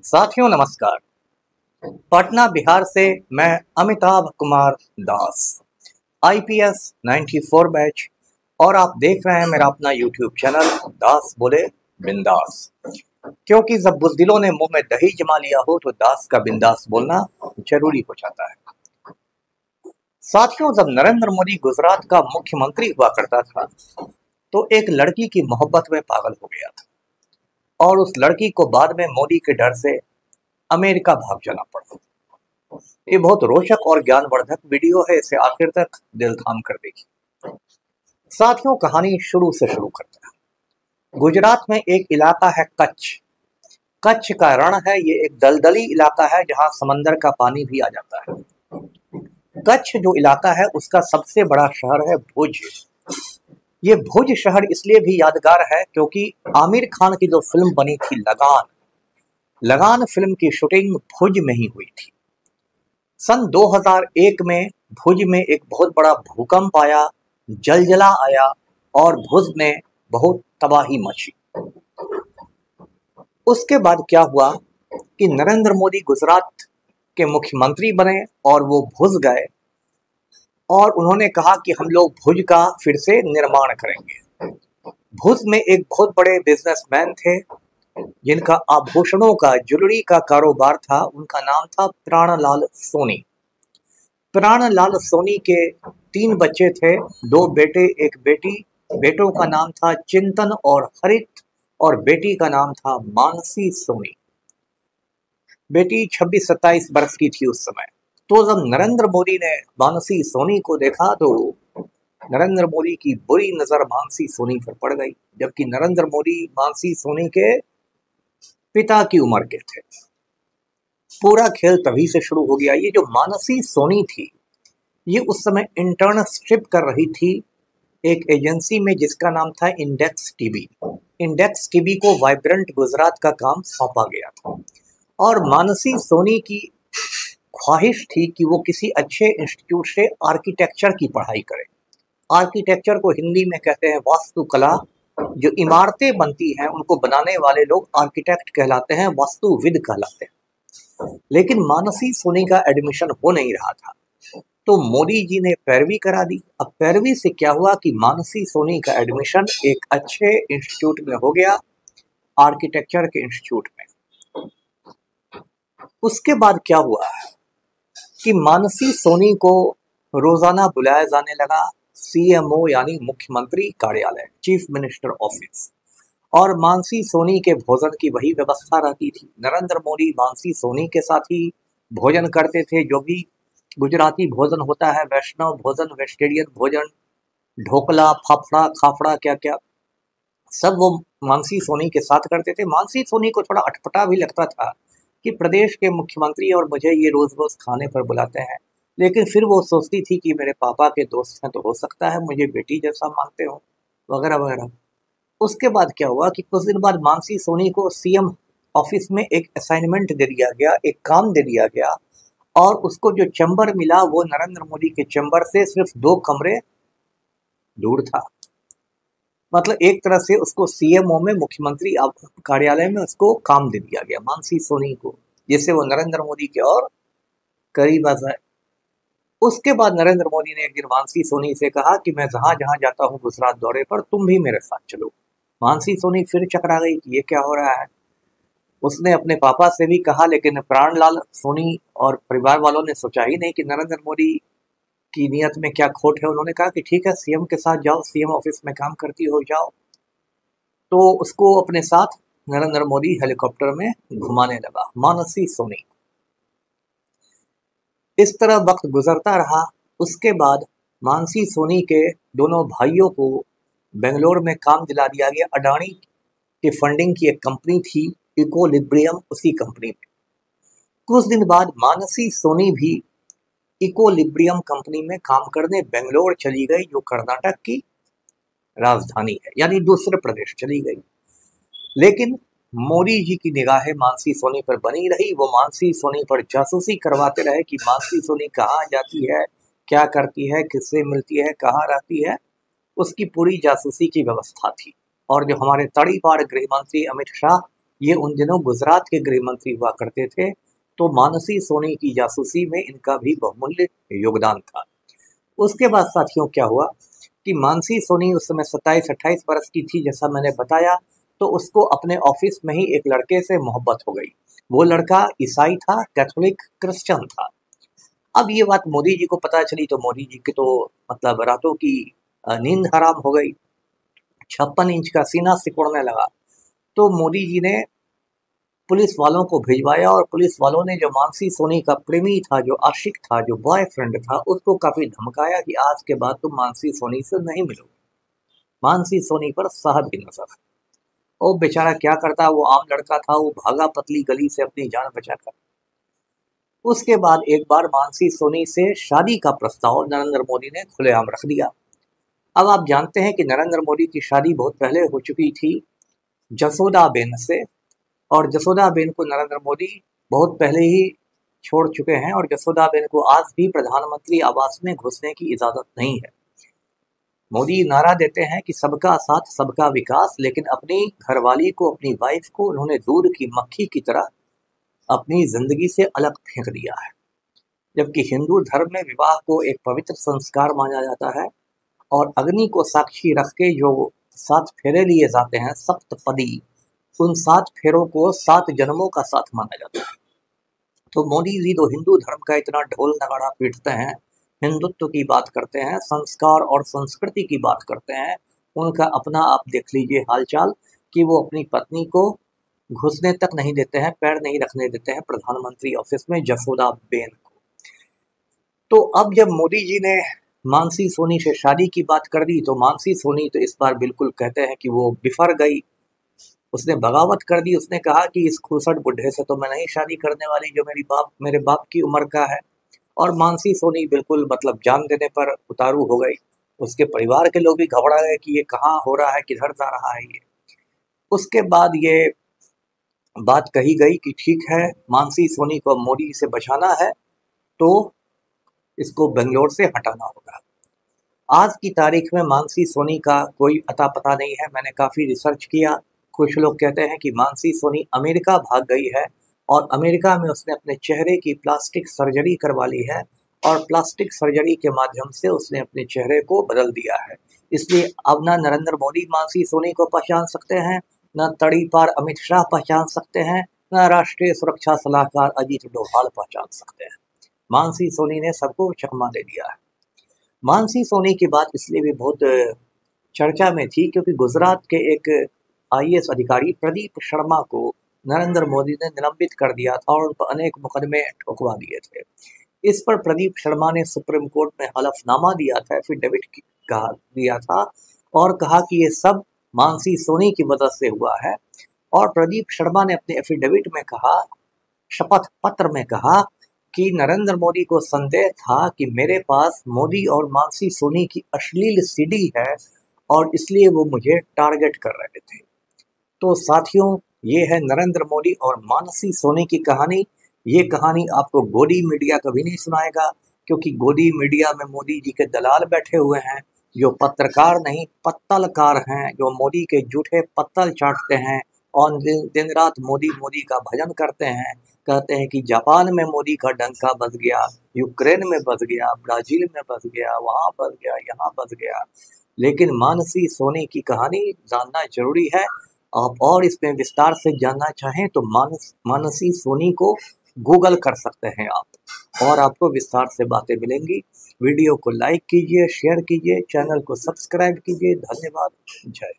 साथियों नमस्कार। पटना बिहार से मैं अमिताभ कुमार दास, आईपीएस 94 बैच, और आप देख रहे हैं मेरा अपना यूट्यूब चैनल दास बोले बिंदास। क्योंकि जब बुज़दिलों ने मुंह में दही जमा लिया हो तो दास का बिंदास बोलना जरूरी हो जाता है। साथियों, जब नरेंद्र मोदी गुजरात का मुख्यमंत्री हुआ करता था तो एक लड़की की मोहब्बत में पागल हो गया था और उस लड़की को बाद में मोदी के डर से अमेरिका भाग जाना पड़ा। ये बहुत रोचक और ज्ञानवर्धक वीडियो है, इसे आखिर तक दिल थाम कर देखिए। साथियों, कहानी शुरू से शुरू करते हैं। गुजरात में एक इलाका है कच्छ। कच्छ का रण है, ये एक दलदली इलाका है जहां समंदर का पानी भी आ जाता है। कच्छ जो इलाका है उसका सबसे बड़ा शहर है भुज। ये भुज शहर इसलिए भी यादगार है क्योंकि आमिर खान की जो फिल्म बनी थी लगान फिल्म की शूटिंग भुज में ही हुई थी। सन 2001 में भुज में एक बहुत बड़ा भूकंप आया, जलजला आया और भुज में बहुत तबाही मची। उसके बाद क्या हुआ कि नरेंद्र मोदी गुजरात के मुख्यमंत्री बने और वो भुज गए और उन्होंने कहा कि हम लोग भुज का फिर से निर्माण करेंगे। भुज में एक बहुत बड़े बिजनेसमैन थे जिनका आभूषणों का, ज्वेलरी का कारोबार था। उनका नाम था प्राणलाल सोनी। प्राणलाल सोनी के 3 बच्चे थे, 2 बेटे 1 बेटी। बेटों का नाम था चिंतन और हरित और बेटी का नाम था मानसी सोनी। बेटी 26-27 वर्ष की थी उस समय। तो जब नरेंद्र मोदी ने मानसी सोनी को देखा तो नरेंद्र मोदी की बुरी नजर मानसी सोनी पर पड़ गई, जबकि नरेंद्र मोदी मानसी सोनी के पिता की उम्र के थे। पूरा खेल तभी से शुरू हो गया। ये जो मानसी सोनी थी, ये उस समय इंटर्नशिप कर रही थी एक एजेंसी में जिसका नाम था इंडेक्स टीवी। इंडेक्स टीवी को वाइब्रेंट गुजरात का काम सौंपा गया था और मानसी सोनी की ख्वाहिश थी कि वो किसी अच्छे इंस्टीट्यूट से आर्किटेक्चर की पढ़ाई करे। आर्किटेक्चर को हिंदी में कहते हैं वास्तुकला। जो इमारतें बनती हैं उनको बनाने वाले लोग आर्किटेक्ट कहलाते हैं, वास्तुविद कहलाते हैं। लेकिन मानसी सोनी का एडमिशन हो नहीं रहा था तो मोदी जी ने पैरवी करा दी। अब पैरवी से क्या हुआ कि मानसी सोनी का एडमिशन एक अच्छे इंस्टीट्यूट में हो गया, आर्किटेक्चर के इंस्टीट्यूट में। उसके बाद क्या हुआ कि मानसी सोनी को रोजाना बुलाया जाने लगा सीएमओ यानी मुख्यमंत्री कार्यालय, चीफ मिनिस्टर ऑफिस, और मानसी सोनी के भोजन की वही व्यवस्था रहती थी। नरेंद्र मोदी मानसी सोनी के साथ ही भोजन करते थे। जो भी गुजराती भोजन होता है, वैष्णव भोजन, वेजिटेरियन भोजन, ढोकला, फाफड़ा, खाफड़ा, क्या क्या, सब वो मानसी सोनी के साथ करते थे। मानसी सोनी को थोड़ा अटपटा भी लगता था कि प्रदेश के मुख्यमंत्री और मुझे ये रोज रोज खाने पर बुलाते हैं, लेकिन फिर वो सोचती थी कि मेरे पापा के दोस्त हैं तो हो सकता है मुझे बेटी जैसा मानते हो, वगैरह वगैरह। उसके बाद क्या हुआ कि कुछ दिन बाद मानसी सोनी को सीएम ऑफिस में एक असाइनमेंट दे दिया गया, एक काम दे दिया गया, और उसको जो चैम्बर मिला वो नरेंद्र मोदी के चैम्बर से सिर्फ 2 कमरे दूर था। मतलब एक तरह से उसको सीएमओ में, मुख्यमंत्री कार्यालय में उसको काम दे दिया गया मानसी सोनी को, जिससे वो नरेंद्र मोदी के और करीब आ जाए। उसके बाद नरेंद्र मोदी ने एक दिन मानसी सोनी से कहा कि मैं जहां जहां जाता हूं गुजरात दौरे पर, तुम भी मेरे साथ चलो। मानसी सोनी फिर चकरा गई कि ये क्या हो रहा है। उसने अपने पापा से भी कहा, लेकिन प्राणलाल सोनी और परिवार वालों ने सोचा ही नहीं कि नरेंद्र मोदी की नीयत में क्या खोट है। उन्होंने कहा कि ठीक है, सीएम के साथ जाओ, सीएम ऑफिस में काम करती हो, जाओ। तो उसको अपने साथ नरेंद्र मोदी हेलीकॉप्टर में घुमाने लगा, मानसी सोनी। इस तरह वक्त गुजरता रहा। उसके बाद मानसी सोनी के दोनों भाइयों को बेंगलोर में काम दिला दिया गया। अडानी की फंडिंग की एक कंपनी थी, इकोलिब्रियम, उसी कंपनी में। कुछ दिन बाद मानसी सोनी भी इकोलिब्रियम कंपनी में काम करने बेंगलोर चली गई, जो कर्नाटक की राजधानी है, यानी दूसरे प्रदेश चली गई। लेकिन मोदी जी की निगाहें मानसी सोनी पर बनी रही। वो मानसी सोनी पर जासूसी करवाते रहे कि मानसी सोनी कहाँ जाती है, क्या करती है, किससे मिलती है, कहाँ रहती है। उसकी पूरी जासूसी की व्यवस्था थी। और जो हमारे तड़ीपार गृह मंत्री अमित शाह, ये उन दिनों गुजरात के गृह मंत्री हुआ करते थे, तो मानसी सोनी की जासूसी में इनका भी बहुमूल्य योगदान था। उसके बाद साथियों क्या हुआ कि मानसी सोनी उस समय 27-28 वर्ष की थी, जैसा मैंने बताया, तो उसको अपने ऑफिस में ही एक लड़के से मोहब्बत हो गई। वो लड़का ईसाई था, कैथोलिक क्रिश्चियन था। अब ये बात मोदी जी को पता चली तो मोदी जी की तो मतलब रातों की नींद हराम हो गई। 56 इंच का सीना सिकुड़ने लगा। तो मोदी जी ने पुलिस वालों को भिजवाया और पुलिस वालों ने जो मानसी सोनी का प्रेमी था, जो आशिक था, जो बॉयफ्रेंड था, उसको काफी धमकाया कि आज के बाद तुम मानसी सोनी से नहीं मिलोगे। मानसी सोनी पर साहब की नजर। वो बेचारा क्या करता, वो आम लड़का था, वो भागा पतली गली से अपनी जान बचाकर। उसके बाद एक बार मानसी सोनी से शादी का प्रस्ताव नरेंद्र मोदी ने खुलेआम रख दिया। अब आप जानते हैं कि नरेंद्र मोदी की शादी बहुत पहले हो चुकी थी जसोदाबेन से, और जसोदाबेन को नरेंद्र मोदी बहुत पहले ही छोड़ चुके हैं, और जसोदाबेन को आज भी प्रधानमंत्री आवास में घुसने की इजाजत नहीं है। मोदी नारा देते हैं कि सबका साथ सबका विकास, लेकिन अपनी घरवाली को, अपनी वाइफ को उन्होंने दूध की मक्खी की तरह अपनी जिंदगी से अलग फेंक दिया है। जबकि हिंदू धर्म में विवाह को एक पवित्र संस्कार माना जाता है, और अग्नि को साक्षी रख के जो 7 फेरे लिए जाते हैं, सप्तपदी, उन 7 फेरों को 7 जन्मों का साथ माना जाता है। तो मोदी जी तो हिंदू धर्म का इतना ढोल नगाड़ा पीटते हैं, हिंदुत्व की बात करते हैं, संस्कार और संस्कृति की बात करते हैं, उनका अपना आप देख लीजिए हालचाल कि वो अपनी पत्नी को घुसने तक नहीं देते हैं, पैर नहीं रखने देते हैं प्रधानमंत्री ऑफिस में, जसोदाबेन को। तो अब जब मोदी जी ने मानसी सोनी से शादी की बात कर दी, तो मानसी सोनी तो इस बार बिल्कुल कहते हैं कि वो बिफर गई, उसने बगावत कर दी। उसने कहा कि इस खूसट बुढ़े से तो मैं नहीं शादी करने वाली जो मेरे बाप की उम्र का है। और मानसी सोनी बिल्कुल मतलब जान देने पर उतारू हो गई। उसके परिवार के लोग भी घबरा गए कि ये कहाँ हो रहा है, किधर जा रहा है ये। उसके बाद ये बात कही गई कि ठीक है, मानसी सोनी को मोदी से बचाना है तो इसको बेंगलोर से हटाना होगा। आज की तारीख में मानसी सोनी का कोई अता पता नहीं है। मैंने काफ़ी रिसर्च किया। कुछ लोग कहते हैं कि मानसी सोनी अमेरिका भाग गई है, और अमेरिका में उसने अपने चेहरे की प्लास्टिक सर्जरी करवा ली है, और प्लास्टिक सर्जरी के माध्यम से उसने अपने चेहरे को बदल दिया है। इसलिए अब ना नरेंद्र मोदी मानसी सोनी को पहचान सकते हैं, न तड़ी पार अमित शाह पहचान सकते हैं, न राष्ट्रीय सुरक्षा सलाहकार अजीत डोभाल पहचान सकते हैं। मानसी सोनी ने सबको चकमा दे दिया है। मानसी सोनी की बात इसलिए भी बहुत चर्चा में थी क्योंकि गुजरात के एक आईएएस अधिकारी प्रदीप शर्मा को नरेंद्र मोदी ने निलंबित कर दिया था, और उन पर अनेक मुकदमे ठुकवा दिए थे। इस पर प्रदीप शर्मा ने सुप्रीम कोर्ट में हलफनामा दिया था, एफिडेविट दिया था, और कहा कि ये सब मानसी सोनी की वजह से हुआ है। और प्रदीप शर्मा ने अपने एफिडेविट में कहा, शपथ पत्र में कहा कि नरेंद्र मोदी को संदेह था कि मेरे पास मोदी और मानसी सोनी की अश्लील सीडी है, और इसलिए वो मुझे टारगेट कर रहे थे। तो साथियों, ये है नरेंद्र मोदी और मानसी सोनी की कहानी। ये कहानी आपको गोदी मीडिया कभी नहीं सुनाएगा, क्योंकि गोदी मीडिया में मोदी जी के दलाल बैठे हुए हैं, जो पत्रकार नहीं पत्तलकार हैं, जो मोदी के जूठे पत्तल चाटते हैं, और दिन रात मोदी मोदी का भजन करते हैं। कहते हैं कि जापान में मोदी का डंका बज गया, यूक्रेन में बज गया, ब्राजील में बज गया, वहाँ बज गया, यहाँ बज गया। लेकिन मानसी सोनी की कहानी जानना जरूरी है। आप और इसमें विस्तार से जानना चाहें तो मानसी सोनी को गूगल कर सकते हैं आप, और आपको विस्तार से बातें मिलेंगी। वीडियो को लाइक कीजिए, शेयर कीजिए, चैनल को सब्सक्राइब कीजिए। धन्यवाद। जय।